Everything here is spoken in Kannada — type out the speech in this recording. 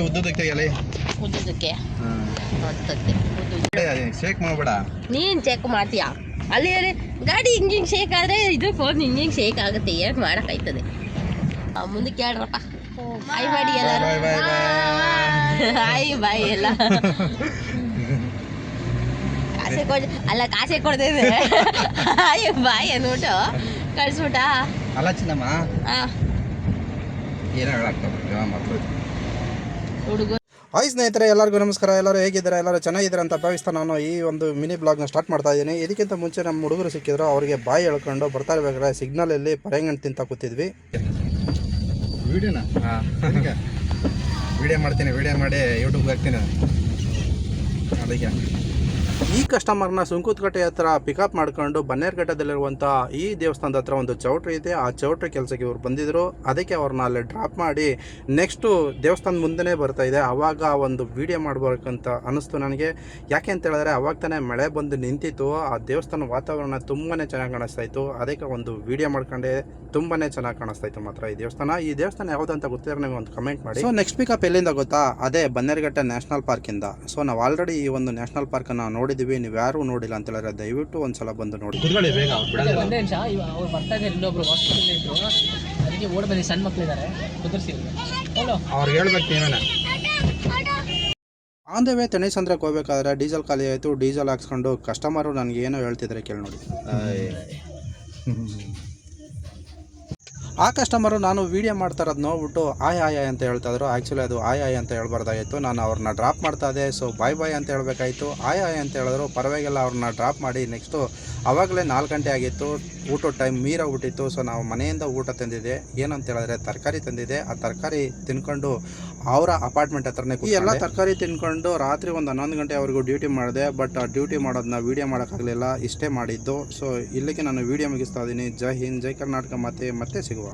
ಉದ್ದಕ್ಕೆ ತೆಗಿಯಲಿ ಉದ್ದಕ್ಕೆ ಶೇಕ್ ಮಾಡಬೇಡ. ನೀನ್ ಚೆಕ್ ಮಾಡ್ತೀಯಾ ಅಲ್ಲಿ ಗಾಡಿ ಹಿಂಗಿಂಗ್ ಶೇಕ್ ಆದ್ರೆ ಇದು ಫೋನ್ ಹಿಂಗಿಂಗ್ ಶೇಕ್ ಆಗುತ್ತೆ. ಏನ್ ಮಾಡಕ್ಕಾಯ್ತದೆ. ಮುಂದಕ್ಕೆ ಹೇಳ್ರಪ್ಪ. ಬಾಯ್ ಮಾಡಿ ಎಲ್ಲರೂ. ಬಾಯ್ ಬಾಯ್ ಎಲ್ಲ. ಕಾಸೆ ಕೊಡ್ ಅಲ್ಲ ಕಾಸೆ ಕೊಡ್ತೇನೆ. ಬಾಯ್ ಅಂದ್ಬಿಟ್ಟು ಕಳ್ಸ್ಬಿಟ್ಟ. ಅಲ್ಲ ಚಿನ್ನಮ್ಮ ಏನೋ ಹೇಳಾಗ್ತದೆ ಹುಡುಗ. ಹಾಯ್ ಸ್ನೇಹಿತರೆ, ಎಲ್ಲರಿಗೂ ನಮಸ್ಕಾರ. ಎಲ್ಲರೂ ಹೇಗಿದ್ದಾರೆ? ಎಲ್ಲರೂ ಚೆನ್ನಾಗಿದ್ದಾರೆ ಅಂತ ಭಾವಿಸ್ತಾ ನಾನು ಈ ಒಂದು ಮಿನಿ ಬ್ಲಾಗ್ನ ಸ್ಟಾರ್ಟ್ ಮಾಡ್ತಾ ಇದ್ದೀನಿ. ಇದಕ್ಕಿಂತ ಮುಂಚೆ ನಮ್ಮ ಹುಡುಗರು ಸಿಕ್ಕಿದ್ರು. ಅವರಿಗೆ ಬಾಯಿ ಹೇಳ್ಕೊಂಡು ಬರ್ತಾ ಇರ್ಬೇಕಾದ್ರೆ ಸಿಗ್ನಲಲ್ಲಿ ಪರಂಗಣ್ಣು ತಿಂತ ಕೂತಿದ್ವಿ. ವಿಡಿಯೋನಾ? ವಿಡಿಯೋ ಮಾಡ್ತೀನಿ, ವಿಡಿಯೋ ಮಾಡಿ ಯೂಟ್ಯೂಬ್ಗೆ ಹಾಕ್ತೀನಿ. ಅದಕ್ಕೆ ಈ ಕಸ್ಟಮರ್ನ ಸುಂಕುತ್ಕಟ್ಟೆ ಹತ್ರ ಪಿಕಪ್ ಮಾಡ್ಕೊಂಡು ಬನ್ನೇರುಘಟ್ಟದಲ್ಲಿರುವಂಥ ಈ ದೇವಸ್ಥಾನದ ಹತ್ರ ಒಂದು ಚೌಟ್ರಿ ಇದೆ. ಆ ಚೌಟ್ರಿ ಕೆಲಸಕ್ಕೆ ಇವರು ಬಂದಿದ್ದರು. ಅದಕ್ಕೆ ಅವ್ರನ್ನ ಅಲ್ಲಿ ಡ್ರಾಪ್ ಮಾಡಿ ನೆಕ್ಸ್ಟು ದೇವಸ್ಥಾನದ ಮುಂದೆನೇ ಬರ್ತಾ ಇದೆ. ಆವಾಗ ಒಂದು ವಿಡಿಯೋ ಮಾಡಬೇಕಂತ ಅನ್ನಿಸ್ತು ನನಗೆ. ಯಾಕೆ ಅಂತ ಹೇಳಿದ್ರೆ ಅವಾಗ ತಾನೇ ಮಳೆ ಬಂದು ನಿಂತಿತ್ತು. ಆ ದೇವಸ್ಥಾನ ವಾತಾವರಣ ತುಂಬಾ ಚೆನ್ನಾಗಿ ಕಾಣಿಸ್ತಾ ಇತ್ತು. ಅದಕ್ಕೆ ಒಂದು ವಿಡಿಯೋ ಮಾಡ್ಕೊಂಡೆ. ತುಂಬಾ ಚೆನ್ನಾಗಿ ಕಾಣಿಸ್ತಾ ಇತ್ತು ಮಾತ್ರ ಈ ದೇವಸ್ಥಾನ ಯಾವುದು ಅಂತ ಗೊತ್ತಿದ್ರೆ ನೀವು ಒಂದು ಕಮೆಂಟ್ ಮಾಡಿ. ಸೊ ನೆಕ್ಸ್ಟ್ ಪಿಕಪ್ ಎಲ್ಲಿಂದ ಗೊತ್ತಾ? ಅದೇ ಬನ್ನೇರುಘಟ್ಟ ನ್ಯಾಷನಲ್ ಪಾರ್ಕಿಂದ. ಸೊ ನಾವು ಆಲ್ರೆಡಿ ಈ ಒಂದು ನ್ಯಾಷನಲ್ ಪಾರ್ಕನ್ನು ನೋಡಿದ್ದೀವಿ. ನೀವು ಯಾರು ನೋಡಿಲ್ಲ ಅಂತ ಹೇಳಿದ್ರೆ ದಯವಿಟ್ಟು ಒಂದ್ಸಲ ಬಂದು ನೋಡಿ. ಅವ್ರಿಗೆ ಹೇಳ್ಬೇಕು ನೀವೇನ. ಆನ್ ದ ವೇ ತಣಿಸಂದ್ರಕ್ಕೆ ಹೋಗ್ಬೇಕಾದ್ರೆ ಡೀಸೆಲ್ ಖಾಲಿ ಆಯಿತು. ಡೀಸೆಲ್ ಹಾಕ್ಸ್ಕೊಂಡು ಕಸ್ಟಮರು ನನಗೆ ಏನೋ ಹೇಳ್ತಿದ್ರೆ ಕೇಳಿ ನೋಡಿ. ಆ ಕಸ್ಟಮರು ನಾನು ವೀಡಿಯೋ ಮಾಡ್ತಾ ಇರೋದು ನೋಡ್ಬಿಟ್ಟು ಆಯ್ ಅಂತ ಹೇಳ್ತಾ ಇದ್ರು. ಆ್ಯಕ್ಚುಲಿ ಅದು ಆಯ್ ಅಂತ ಹೇಳ್ಬಾರ್ದಾಗಿತ್ತು. ನಾನು ಅವ್ರನ್ನ ಡ್ರಾಪ್ ಮಾಡ್ತಾ ಇದ್ದೆ. ಸೊ ಬಾಯ್ ಅಂತ ಹೇಳಬೇಕಾಯಿತು. ಆಯ್ ಅಂತ ಹೇಳಿದ್ರು. ಪರವಾಗಿಲ್ಲ, ಅವ್ರನ್ನ ಡ್ರಾಪ್ ಮಾಡಿ ನೆಕ್ಸ್ಟು ಆವಾಗಲೇ 4 ಗಂಟೆ ಆಗಿತ್ತು. ಊಟದ ಟೈಮ್ ಮೀರೋಗ್ಬಿಟ್ಟಿತ್ತು. ಸೊ ನಾವು ಮನೆಯಿಂದ ಊಟ ತಂದಿದ್ದೆ. ಏನಂತ ಹೇಳಿದ್ರೆ ತರಕಾರಿ ತಂದಿದ್ದೆ. ಆ ತರಕಾರಿ ತಿನ್ಕೊಂಡು ಅವರ ಅಪಾರ್ಟ್ಮೆಂಟ್ ಹತ್ರನೇ ಈ ಎಲ್ಲ ತರಕಾರಿ ತಿನ್ಕೊಂಡು ರಾತ್ರಿ ಒಂದು 11 ಗಂಟೆವರೆಗೂ ಡ್ಯೂಟಿ ಮಾಡಿದೆ. ಬಟ್ ಆ ಡ್ಯೂಟಿ ಮಾಡೋದನ್ನ ವೀಡಿಯೋ ಮಾಡೋಕ್ಕಾಗಲಿಲ್ಲ. ಇಷ್ಟೇ ಮಾಡಿದ್ದು. ಸೊ ಇಲ್ಲಿಗೆ ನಾನು ವೀಡಿಯೋ ಮುಗಿಸ್ತಾ ಇದ್ದೀನಿ. ಜೈ ಹಿಂದ್, ಜೈ ಕರ್ನಾಟಕ. ಮತ್ತೆ ಸಿಗುವ.